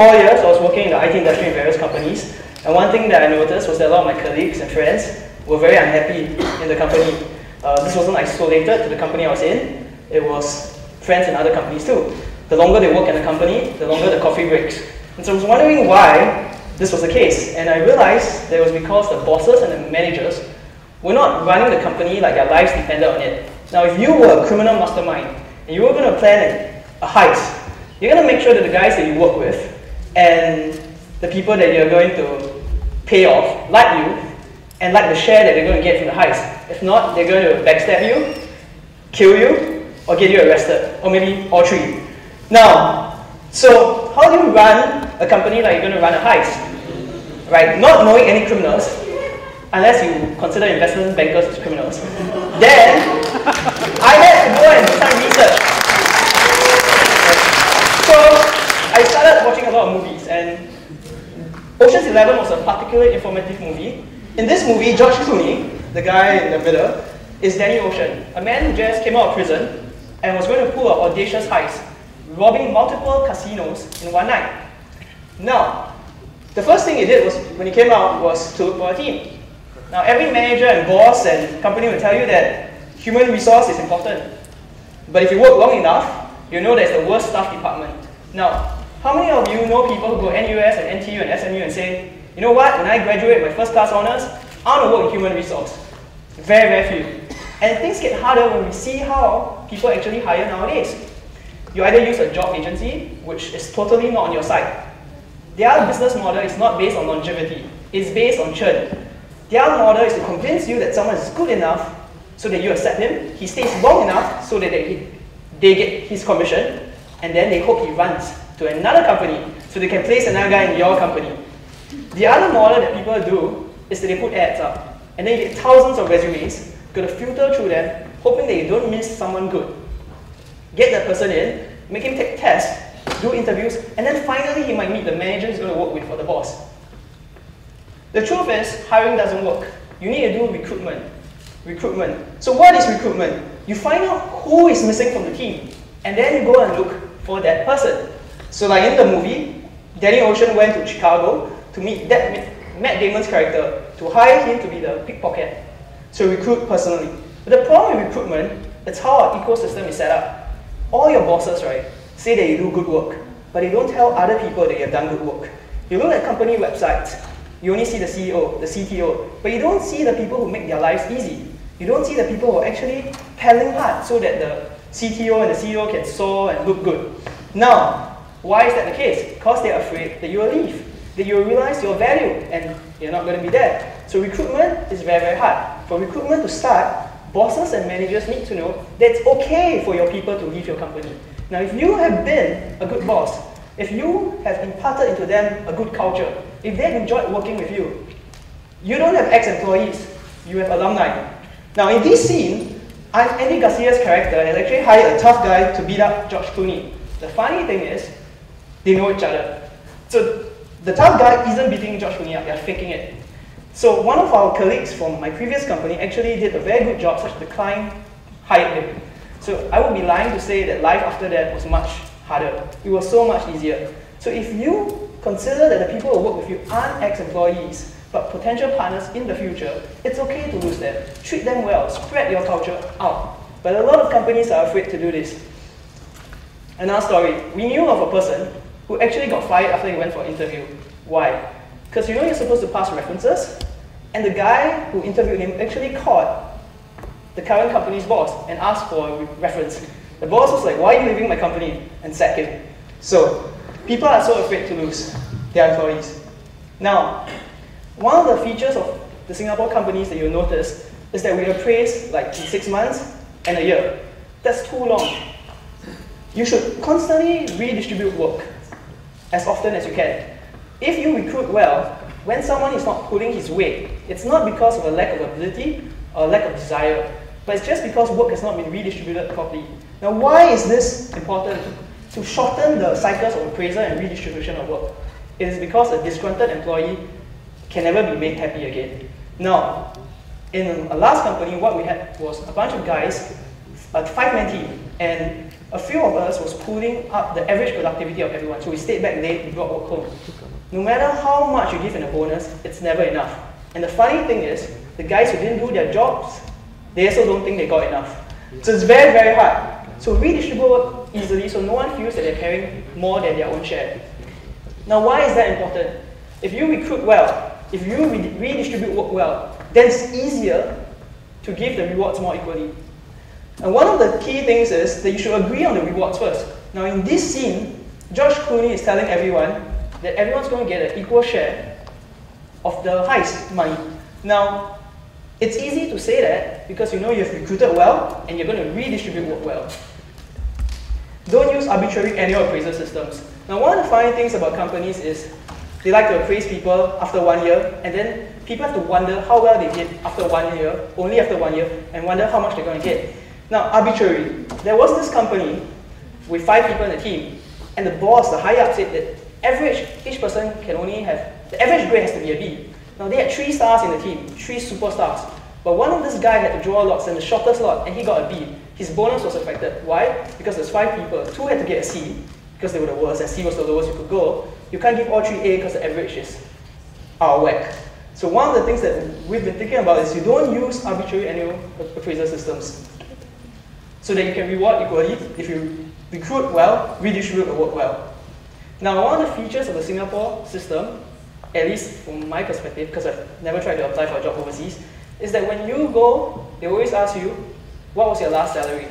4 years, I was working in the IT industry in various companies, and one thing that I noticed was that a lot of my colleagues and friends were very unhappy in the company. This wasn't isolated to the company I was in, it was friends in other companies too. The longer they work in a company, the longer the coffee breaks. And so I was wondering why this was the case, and I realized that it was because the bosses and the managers were not running the company like their lives depended on it. Now, if you were a criminal mastermind and you were going to plan a heist, you're going to make sure that the guys that you work with and the people that you're going to pay off like you and like the share that they're going to get from the heist. If not, they're going to backstab you, kill you, or get you arrested, or maybe all three. Now, so how do you run a company like you're going to run a heist? Right? Not knowing any criminals, unless you consider investment bankers as criminals, then I had to go and do some research. So I started watching a lot of movies, and Ocean's 11 was a particularly informative movie. In this movie, George Clooney, the guy in the middle, is Danny Ocean, a man who just came out of prison and was going to pull an audacious heist, robbing multiple casinos in one night. Now, the first thing he did was, when he came out, was to look for a team. Now, every manager and boss and company will tell you that human resource is important. But if you work long enough, you know there's the worst staff department. Now, how many of you know people who go NUS and NTU and SMU and say, you know what, when I graduate my first class honors, I want to work in human resource? Very, very few. And things get harder when we see how people actually hire nowadays. You either use a job agency, which is totally not on your side. Their business model is not based on longevity, it's based on churn. Their model is to convince you that someone is good enough so that you accept him, he stays long enough so that they get his commission, and then they hope he runs to another company so they can place another guy in your company. The other model that people do is that they put ads up, and then you get thousands of resumes, got to filter through them, hoping that you don't miss someone good. Get that person in, make him take tests, do interviews, and then finally he might meet the manager he's going to work with for the boss. The truth is, hiring doesn't work. You need to do recruitment. So what is recruitment? You find out who is missing from the team, and then you go and look for that person. So like in the movie, Danny Ocean went to Chicago to meet Matt Damon's character, to hire him to be the pickpocket, to recruit personally. But the problem with recruitment, it's how our ecosystem is set up. All your bosses, right, say that you do good work, but they don't tell other people that you have done good work. You look at company websites, you only see the CEO, the CTO, but you don't see the people who make their lives easy. You don't see the people who are actually paddling hard so that the CTO and the CEO can soar and look good. Now, why is that the case? Because they're afraid that you will leave, that you will realize your value and you're not going to be there. So recruitment is very, very hard. For recruitment to start, bosses and managers need to know that it's okay for your people to leave your company. Now, if you have been a good boss, if you have imparted into them a good culture, if they've enjoyed working with you, you don't have ex-employees, you have alumni. Now, in this scene, Andy Garcia's character has actually hired a tough guy to beat up George Clooney. The funny thing is, they know each other. So the tough guy isn't beating George Clooney up, they're faking it. So one of our colleagues from my previous company actually did a very good job such that the client hired him. So I would be lying to say that life after that was much harder. It was so much easier. So if you consider that the people who work with you aren't ex-employees, but potential partners in the future, it's okay to lose them. Treat them well, spread your culture out. But a lot of companies are afraid to do this. Another story, we knew of a person who actually got fired after he went for an interview. Why? Because you know you're supposed to pass references, and the guy who interviewed him actually called the current company's boss and asked for a reference. The boss was like, why are you leaving my company? And sacked him. So, people are so afraid to lose their employees. Now, one of the features of the Singapore companies that you'll notice is that we appraise like in 6 months and a year. That's too long. You should constantly redistribute work as often as you can. If you recruit well, when someone is not pulling his weight, it's not because of a lack of ability or a lack of desire, but it's just because work has not been redistributed properly. Now, why is this important? To shorten the cycles of appraisal and redistribution of work. It is because a disgruntled employee can never be made happy again. Now, in a last company, what we had was a bunch of guys a 5-man team, and a few of us was pulling up the average productivity of everyone. So we stayed back late, we brought work home. No matter how much you give in a bonus, it's never enough. And the funny thing is, the guys who didn't do their jobs, they also don't think they got enough. So it's very, very hard. So redistribute work easily so no one feels that they're carrying more than their own share. Now why is that important? If you recruit well, if you redistribute work well, then it's easier to give the rewards more equally. And one of the key things is that you should agree on the rewards first. Now in this scene, George Clooney is telling everyone that everyone's going to get an equal share of the heist money. Now, it's easy to say that because you know you've recruited well and you're going to redistribute work well. Don't use arbitrary annual appraisal systems. Now, one of the funny things about companies is they like to appraise people after 1 year, and then people have to wonder how well they did after 1 year, only after 1 year, and wonder how much they're going to get. Now, arbitrary. There was this company with 5 people in the team, and the boss, the high up, said that each person can only have, the average grade has to be a B. Now, they had 3 stars in the team, 3 superstars. But one of this guy had to draw lots, and the shortest lot, and he got a B. His bonus was affected. Why? Because there's 5 people. 2 had to get a C, because they were the worst, and C was the lowest you could go. You can't give all 3 A because the average is out of whack. So one of the things that we've been thinking about is you don't use arbitrary annual appraisal systems so that you can reward equally. If you recruit well, redistribute the work well. Now, one of the features of the Singapore system, at least from my perspective, because I've never tried to apply for a job overseas, is that when you go, they always ask you, what was your last salary?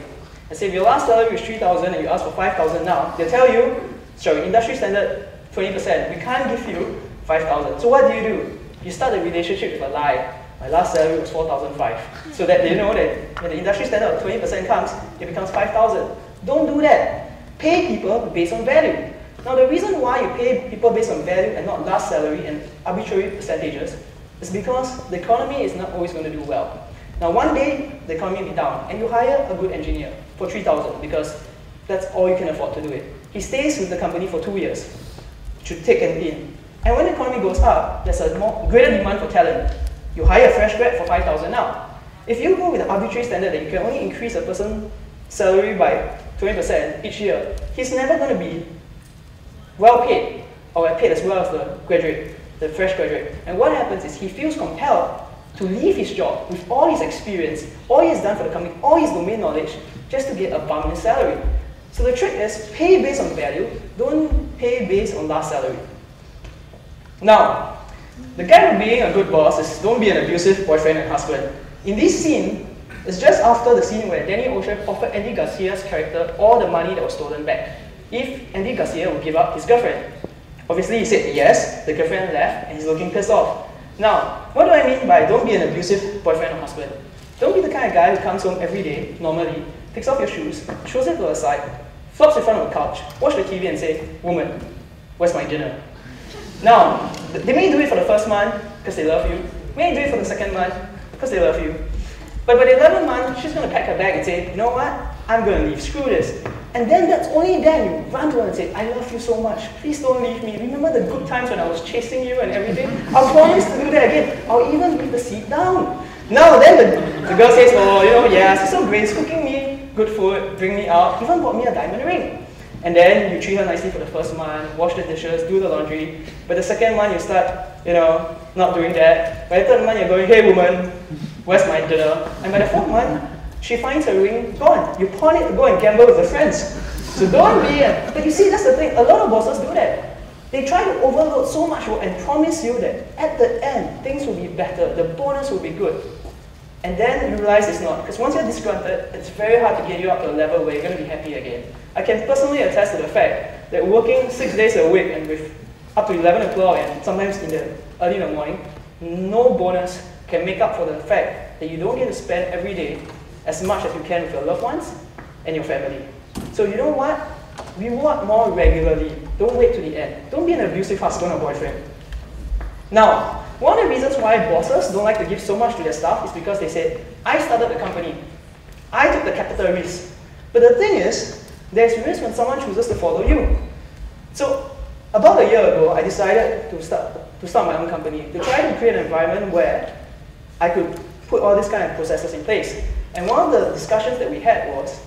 And say if your last salary is 3,000 and you ask for 5,000 now, they'll tell you, sorry, industry standard 20%, we can't give you 5,000. So what do? You start the relationship with a lie. My last salary was 4,500. So that they know that when the industry standard of 20% comes, it becomes 5,000. Don't do that. Pay people based on value. Now the reason why you pay people based on value and not last salary and arbitrary percentages is because the economy is not always going to do well. Now one day, the economy will be down, and you hire a good engineer for 3,000 because that's all you can afford to do it. He stays with the company for 2 years, to take and in. And when the economy goes up, there's a greater demand for talent. You hire a fresh grad for 5,000 now. If you go with an arbitrary standard that you can only increase a person's salary by 20% each year, he's never going to be well paid, or paid as well as the graduate, the fresh graduate. And what happens is he feels compelled to leave his job with all his experience, all he has done for the company, all his domain knowledge, just to get a bump in salary. So the trick is pay based on value, don't pay based on last salary. Now, the guy for being a good boss is don't be an abusive boyfriend and husband. In this scene, it's just after the scene where Danny Ocean offered Andy Garcia's character all the money that was stolen back, if Andy Garcia would give up his girlfriend. Obviously, he said yes, the girlfriend left, and he's looking pissed off. Now, what do I mean by don't be an abusive boyfriend or husband? Don't be the kind of guy who comes home every day, normally, takes off your shoes, throws it to the side, flops in front of the couch, watch the TV and say, woman, where's my dinner? Now, they may do it for the first month because they love you, may do it for the second month because they love you. But by the 11th month, she's going to pack her bag and say, you know what, I'm going to leave, screw this. And then that's only then you run to her and say, I love you so much, please don't leave me. Remember the good times when I was chasing you and everything? I'll promise to do that again. I'll even leave the seat down. Now then the girl says, oh, you know, yeah, she's so great, she's cooking me good food, bring me out, even bought me a diamond ring. And then you treat her nicely for the first month, wash the dishes, do the laundry. But the second month you start, you know, not doing that. By the third month you're going, hey woman, where's my dinner? And by the fourth month, she finds her ring gone. You pawn it to go and gamble with her friends. So don't be, but you see, that's the thing, a lot of bosses do that. They try to overload so much work and promise you that at the end, things will be better, the bonus will be good. And then you realize it's not. Because once you're disgruntled, it's very hard to get you up to a level where you're going to be happy again. I can personally attest to the fact that working 6 days a week and with up to 11 o'clock and sometimes early in the morning, no bonus can make up for the fact that you don't get to spend every day as much as you can with your loved ones and your family. So you know what? Reward more regularly. Don't wait to the end. Don't be an abusive husband or boyfriend. Now, one of the reasons why bosses don't like to give so much to their staff is because they said, I started the company. I took the capital risk. But the thing is, there's risk when someone chooses to follow you. So, about a year ago, I decided to start my own company, to try to create an environment where I could put all these kind of processes in place. And one of the discussions that we had was,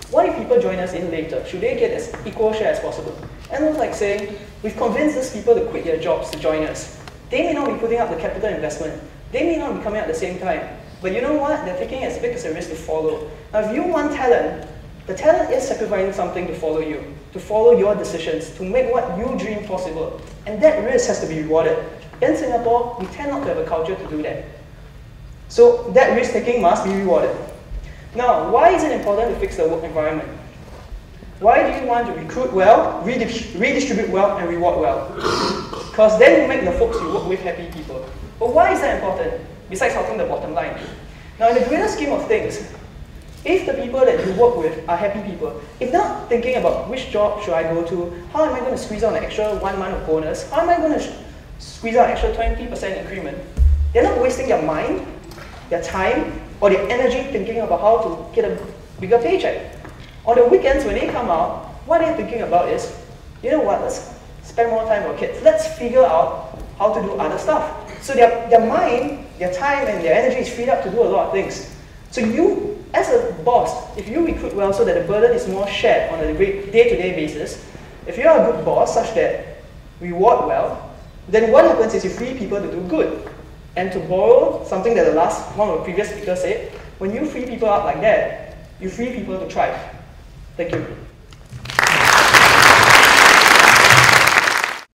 what if people join us in later? Should they get as equal share as possible? And it was like saying, we've convinced these people to quit their jobs to join us. They may not be putting up the capital investment. They may not be coming at the same time. But you know what? They're taking as big as a risk to follow. Now, if you want talent, the talent is sacrificing something to follow you, to follow your decisions, to make what you dream possible. And that risk has to be rewarded. In Singapore, we tend not to have a culture to do that. So that risk-taking must be rewarded. Now, why is it important to fix the work environment? Why do you want to recruit well, redistribute well, and reward well? Because then you make the folks you work with happy people. But why is that important, besides helping the bottom line? Now, in the greater scheme of things, if the people that you work with are happy people, if they're not thinking about which job should I go to, how am I going to squeeze out an extra 1 month of bonus, how am I going to squeeze out an extra 20% increment, they're not wasting their mind, their time, or their energy thinking about how to get a bigger paycheck. On the weekends, when they come out, what they're thinking about is, you know what, let's spend more time with our kids. Let's figure out how to do other stuff. So their mind, their time, and their energy is freed up to do a lot of things. So you, as a boss, if you recruit well so that the burden is more shared on a day-to-day basis, if you're a good boss such that reward well, then what happens is you free people to do good. And to borrow something that one of the previous speakers said, when you free people up like that, you free people to thrive. Thank you.